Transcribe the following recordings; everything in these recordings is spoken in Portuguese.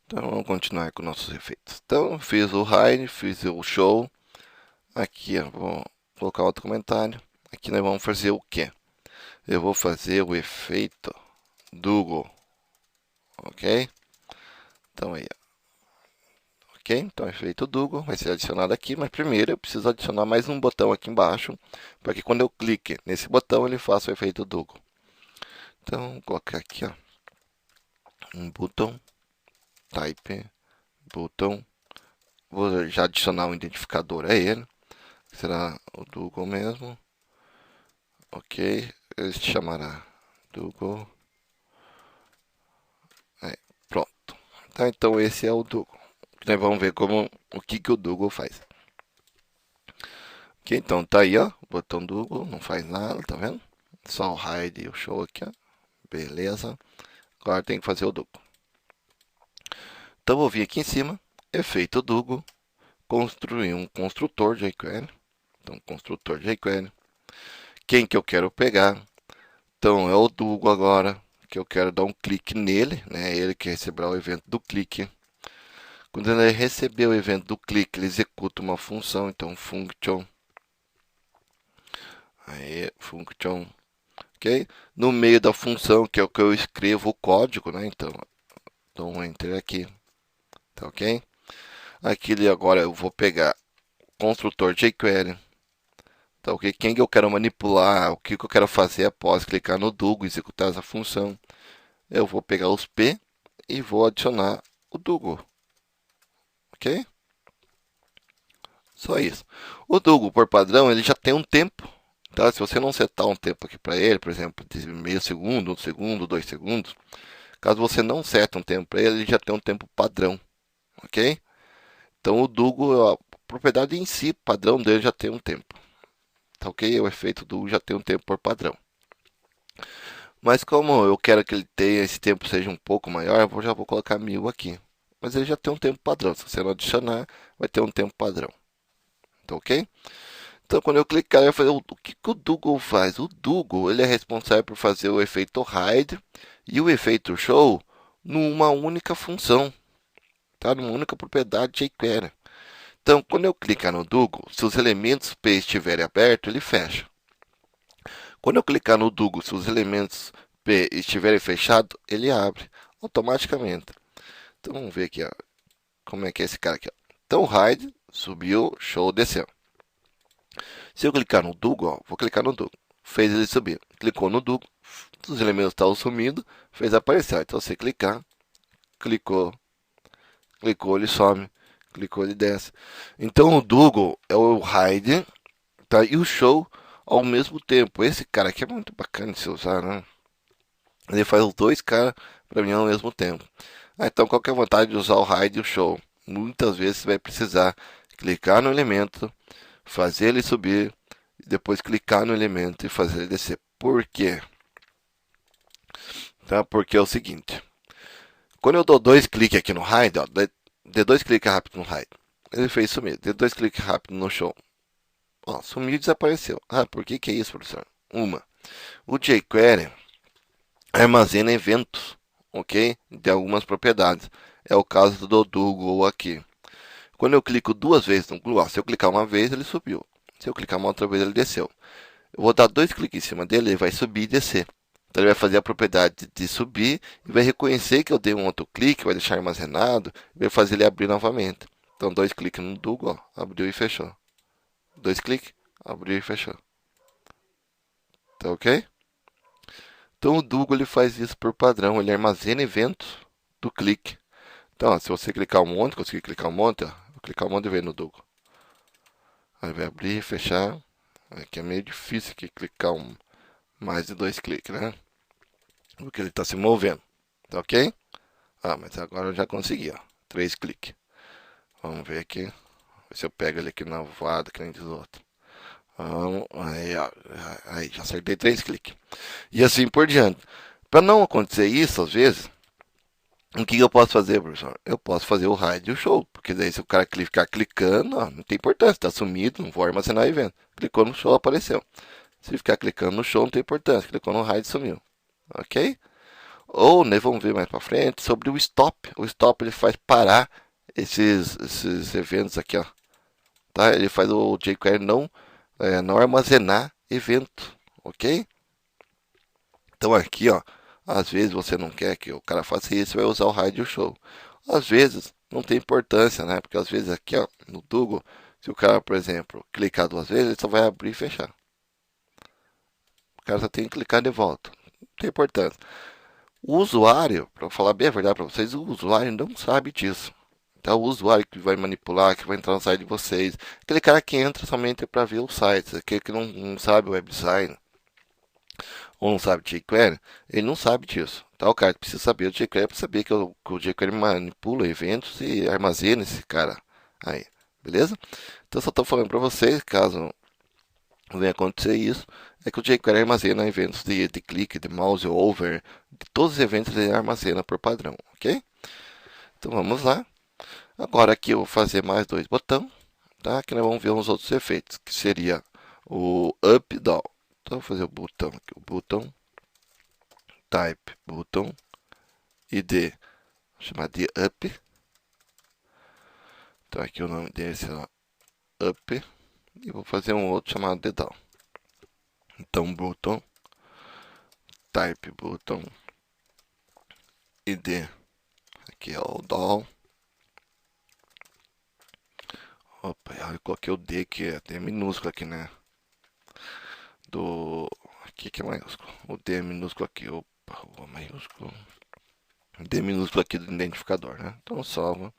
Então vamos continuar com nossos efeitos. Então fiz o hide, fiz o show. Aqui eu vou colocar outro comentário. Aqui nós vamos fazer o que? Eu vou fazer o efeito Dougal, ok? Então aí, ok? Então o efeito Dougal vai ser adicionado aqui, mas primeiro eu preciso adicionar mais um botão aqui embaixo, para que quando eu clique nesse botão ele faça o efeito Dougal. Então vou colocar aqui, ó, um botão, type, botão. Vou já adicionar um identificador a ele. Será o Dougal mesmo. Ok, ele se chamará Dougal. Pronto. Tá, então esse é o Dougal. Nós vamos ver o que o Dougal faz. Ok, então tá aí, ó. O botão Dougal não faz nada, tá vendo? Só o hide e o show aqui, ó. Beleza. Agora tem que fazer o Dougal. Então vou vir aqui em cima, efeito Dougal, construir um construtor jQuery. Então, construtor jQuery. Quem que eu quero pegar? Então é o Dougal agora, que eu quero dar um clique nele, né? Ele que receberá o evento do clique. Quando ele receber o evento do clique, ele executa uma função, então function, aí, function, ok? No meio da função, que é o que eu escrevo o código, né? Então, dou um enter aqui, tá ok? Aqui agora eu vou pegar o construtor jQuery, tá ok? Quem que eu quero manipular, o que eu quero fazer após clicar no Dougal e executar essa função. Eu vou pegar os P e vou adicionar o Dougal, ok? Só isso. O Dougal, por padrão, ele já tem um tempo. Tá? Se você não setar um tempo aqui para ele, por exemplo, de meio segundo, 1 segundo, 2 segundos, caso você não sete um tempo para ele, ele já tem um tempo padrão, ok? Então o Dougal, a propriedade em si, padrão dele já tem um tempo, tá ok? O efeito Dougal já tem um tempo por padrão. Mas como eu quero que ele tenha esse tempo seja um pouco maior, eu já vou colocar 1000 aqui. Mas ele já tem um tempo padrão. Se você não adicionar, vai ter um tempo padrão, tá ok? Então, quando eu clicar, eu fazer o que, que o Dougal faz? O Dougal ele é responsável por fazer o efeito hide e o efeito show numa única função, tá? Numa única propriedade jQuery. Então, quando eu clicar no Dougal, se os elementos P estiverem abertos, ele fecha. Quando eu clicar no Dougal, se os elementos P estiverem fechados, ele abre automaticamente. Então, vamos ver aqui, ó, como é que é esse cara aqui. Ó. Então, o hide subiu, show desceu. Se eu clicar no Dougal, ó, vou clicar no Dougal, fez ele subir. Clicou no Dougal, os elementos estavam sumindo, fez aparecer. Então, você clicar, clicou, clicou, ele some, clicou, ele desce. Então, o Dougal é o hide, tá? E o show ao mesmo tempo. Esse cara aqui é muito bacana de se usar, né? Ele faz os dois caras para mim ao mesmo tempo. Então, qual que é a vantagem de usar o hide e o show? Muitas vezes você vai precisar clicar no elemento, fazer ele subir, e depois clicar no elemento e fazer ele descer. Por quê? Tá? Porque é o seguinte, quando eu dou dois cliques aqui no hide, ó, dê dois cliques rápido no hide, ele fez sumir, dê dois cliques rápido no show, ó, sumiu e desapareceu. Ah, por que que é isso, professor? O jQuery armazena eventos, ok? De algumas propriedades. É o caso do Dougal aqui. Quando eu clico duas vezes no Glue, se eu clicar uma vez, ele subiu. Se eu clicar uma outra vez, ele desceu. Eu vou dar dois cliques em cima dele, ele vai subir e descer. Então ele vai fazer a propriedade de subir e vai reconhecer que eu dei um outro clique, vai deixar armazenado e vai fazer ele abrir novamente. Então dois cliques no Dougal, ó, abriu e fechou. Dois cliques, abriu e fechou. Tá ok? Então o Dougal ele faz isso por padrão, ele armazena eventos do clique. Então, ó, se você clicar um monte, conseguir clicar um monte, ó, vou clicar um monte e ver no Dougal. Aí vai abrir e fechar. Aqui é meio difícil aqui clicar mais de dois cliques, né? Porque ele está se movendo. Tá ok? Ah, mas agora eu já consegui, ó. Três cliques. Vamos ver aqui. Se eu pego ele aqui na voada, que nem diz o outro. Aí, ó, aí, já acertei três cliques. E assim por diante. Para não acontecer isso, às vezes, o que eu posso fazer, professor? Eu posso fazer o hide e o show. Porque daí se o cara ficar clicando, ó, não tem importância, está sumido, não vou armazenar evento. Clicou no show, apareceu. Se ficar clicando no show, não tem importância. Clicou no hide, sumiu. Ok? Ou, né, vamos ver mais para frente, sobre o stop. O stop ele faz parar esses eventos aqui, ó. Tá? Ele faz o jQuery não armazenar evento, ok? Então aqui, ó, às vezes você não quer que o cara faça isso, você vai usar o hide show. Às vezes não tem importância, né? Porque às vezes aqui, ó, no Dougal, se o cara, por exemplo, clicar 2 vezes, ele só vai abrir e fechar. O cara só tem que clicar de volta. Não tem importância. O usuário, para falar bem a verdade para vocês, o usuário não sabe disso. Então, o usuário que vai manipular, que vai entrar no site de vocês, aquele cara que entra somente para ver os sites, aquele que não sabe web design, ou não sabe jQuery, ele não sabe disso. Tá? O cara precisa saber o jQuery para saber que o jQuery manipula eventos e armazena esse cara aí, beleza? Então, só estou falando para vocês, caso venha acontecer isso, é que o jQuery armazena eventos de clique, de mouse over, de todos os eventos ele armazena por padrão, ok? Então vamos lá. Agora aqui eu vou fazer mais 2 botões, tá? Que nós vamos ver uns outros efeitos, que seria o up e down. Então vou fazer o botão aqui, o botão, type, botão, id, vou chamar de up. Então aqui o nome desse é up, e vou fazer um outro chamado de down. Então botão, type, botão, id, aqui é o down. Opa, eu coloquei o D que é D minúsculo aqui, né? Aqui que é maiúsculo. O D é minúsculo aqui. Opa, o maiúsculo. D minúsculo aqui do identificador, né? Então salva.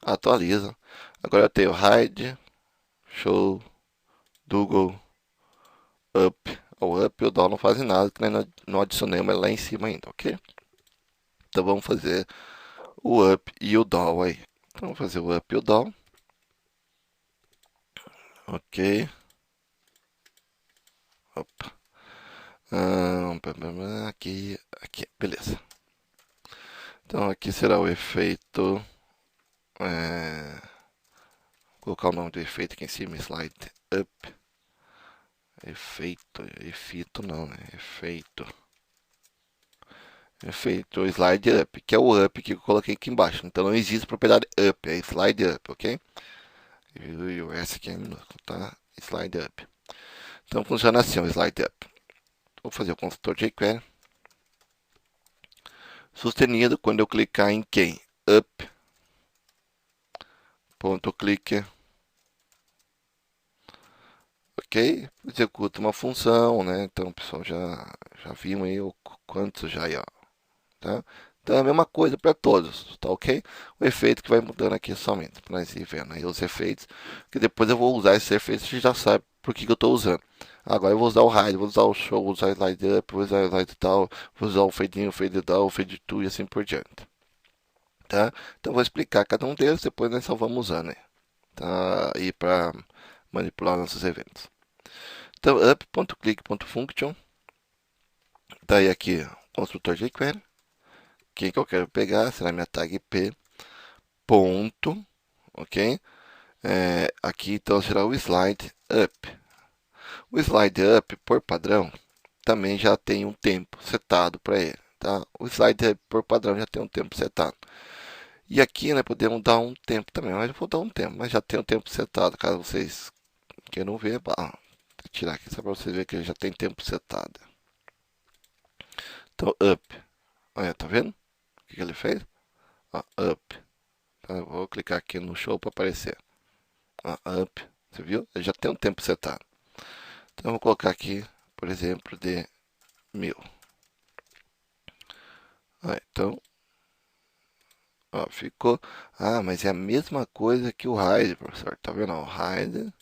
Atualiza. Agora eu tenho hide, show, Dougal, up. O up e o down não fazem nada, que nós não adicionamos lá em cima ainda, ok? Então vamos fazer o up e o down aí. Então vamos fazer o up e o down. Ok. Opa. Aqui, beleza. Então aqui será o efeito. Vou colocar o nome do efeito aqui em cima, slide up. Efeito não, né? Efeito slide up, que é o up que eu coloquei aqui embaixo. Então não existe propriedade up, é slide up, ok? E o S aqui é minúsculo, tá? Slide up. Então funciona assim, o slide up. Vou fazer o construtor jQuery. Sustenido quando eu clicar em quem? Up. Ponto clique. Ok? Executa uma função, né? Então, pessoal, já viram aí o quanto já aí, ó. Tá? Então, é a mesma coisa para todos, tá ok? O efeito que vai mudando aqui somente, para nós ir vendo aí os efeitos, que depois eu vou usar esses efeitos, você já sabe por que eu estou usando. Agora eu vou usar o hide, vou usar o show, vou usar o slide up, vou usar o slide down, vou usar o fade in, o fade down, o fade to e assim por diante. Tá? Então, eu vou explicar cada um deles, depois nós só vamos usando aí, tá? E para manipular nossos eventos. Então, up.click.function, daí aqui, construtor jQuery, que eu quero pegar, será minha tag p, ponto, ok? Aqui então será o slide up. O slide up, por padrão, também já tem um tempo setado para ele, tá? O slide up, por padrão, já tem um tempo setado. E aqui, né, podemos dar um tempo também, mas eu vou dar um tempo, mas já tem um tempo setado, caso vocês queiram ver, vou tirar aqui só para vocês verem que ele já tem tempo setado. Então, up, olha, tá vendo? O que ele fez? Ó, up. Então, eu vou clicar aqui no show para aparecer. Ó, up. Você viu? Ele já tem um tempo setado. Então, eu vou colocar aqui, por exemplo, de 1000. Ó, então, ó, ficou. Ah, mas é a mesma coisa que o hide, professor. Tá vendo? O hide,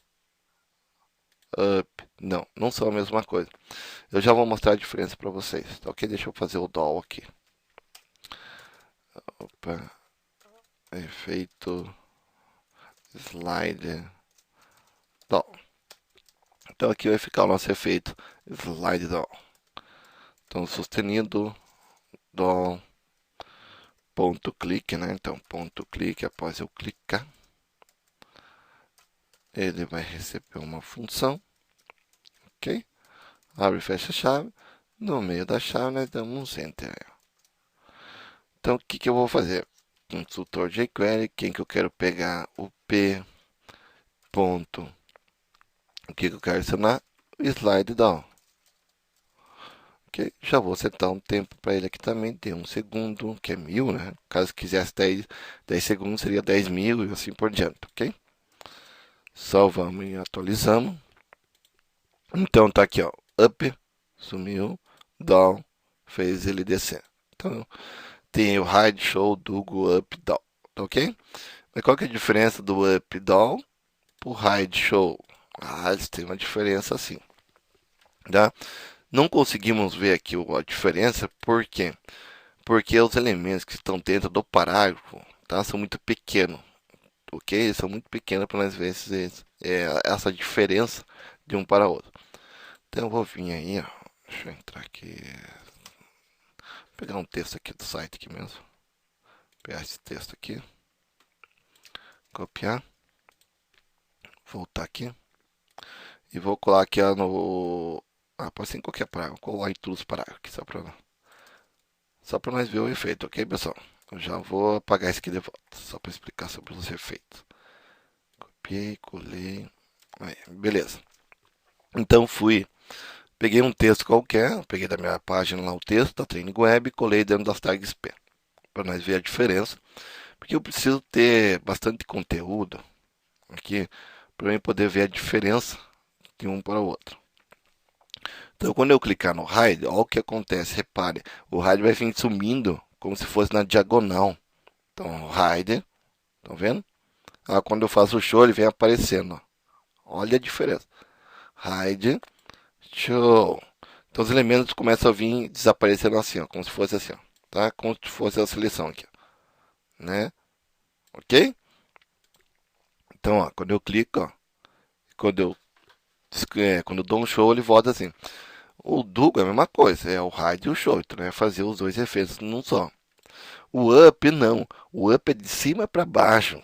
up. Não, não são a mesma coisa. Eu já vou mostrar a diferença para vocês. Tá ok? Deixa eu fazer o doll aqui. Opa. Efeito slide doll. Então aqui vai ficar o nosso efeito slide doll. Então sustenido doll ponto clique, né? Então ponto clique, após eu clicar, ele vai receber uma função, ok? Abre e fecha a chave. No meio da chave nós damos um enter. Então, o que eu vou fazer? Consultor jQuery, quem que eu quero pegar? O P ponto. O que eu quero adicionar? O slide down. Ok? Já vou setar um tempo para ele aqui também, tem 1 segundo, que é 1000, né? Caso quisesse 10 segundos, seria 10.000 e assim por diante, ok? Salvamos e atualizamos. Então tá aqui, ó, up, sumiu, down, fez ele descer. Então tem o hide, show, double, up, down, tá ok? Mas qual que é a diferença do up, down pro hide, show? Ah, eles têm uma diferença assim, tá? Não conseguimos ver aqui a diferença, por quê? Porque os elementos que estão dentro do parágrafo, tá, são muito pequenos, ok? Eles são muito pequenos para nós ver essa diferença de um para outro. Então eu vou vir aí, ó, deixa eu entrar aqui, pegar um texto aqui do site aqui mesmo, pegar esse texto aqui, copiar, voltar aqui e vou colar aqui ó, no, pode ser em qualquer parágrafo, vou colar em todos os parágrafos aqui só para nós ver o efeito, ok, pessoal? Eu já vou apagar isso aqui de volta, só para explicar sobre os efeitos. Copiei, colei, aí, beleza. Então peguei um texto qualquer, peguei da minha página lá o texto da Training Web e colei dentro das tags P, para nós ver a diferença, porque eu preciso ter bastante conteúdo aqui para eu poder ver a diferença de um para o outro. Então, quando eu clicar no hide, olha o que acontece, repare, o hide vai vir sumindo como se fosse na diagonal. Então, hide, estão vendo? Quando eu faço o show, ele vem aparecendo. Ó. Olha a diferença. Hide, show. Então, os elementos começam a vir desaparecendo assim, ó, como se fosse assim, ó, tá? Como se fosse a seleção aqui, ó, né? Ok? Então, ó, quando eu clico, ó, quando eu dou um show, ele volta assim. O Double é a mesma coisa, é o hide e o show, então é fazer os dois efeitos num só. O up não, o up é de cima para baixo,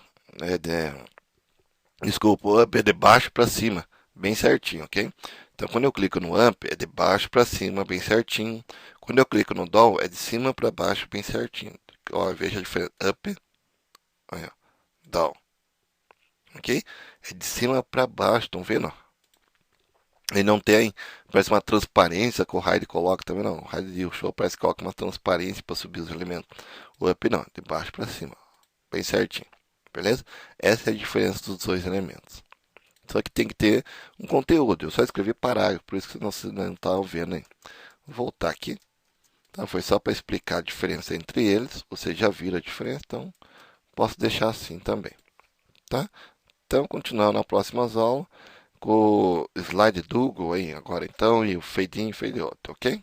desculpa, o up é de baixo para cima, bem certinho, ok? Então quando eu clico no up é de baixo para cima, bem certinho. Quando eu clico no down é de cima para baixo, bem certinho. Ó, veja a diferença, up, olha, down, ok? É de cima para baixo, estão vendo? Ele não tem, parece uma transparência que o Raid coloca também, não. O Raid e o Show parece que coloca uma transparência para subir os elementos. O Up não, de baixo para cima, bem certinho, beleza? Essa é a diferença dos dois elementos. Só que tem que ter um conteúdo. Eu só escrevi parágrafo, por isso que você não está vendo aí. Vou voltar aqui. Tá? Foi só para explicar a diferença entre eles. Vocês já viram a diferença, então posso deixar assim também. Tá? Então, continuando na próxima aula com o slide Double aí agora então e o fade in e fade out, ok?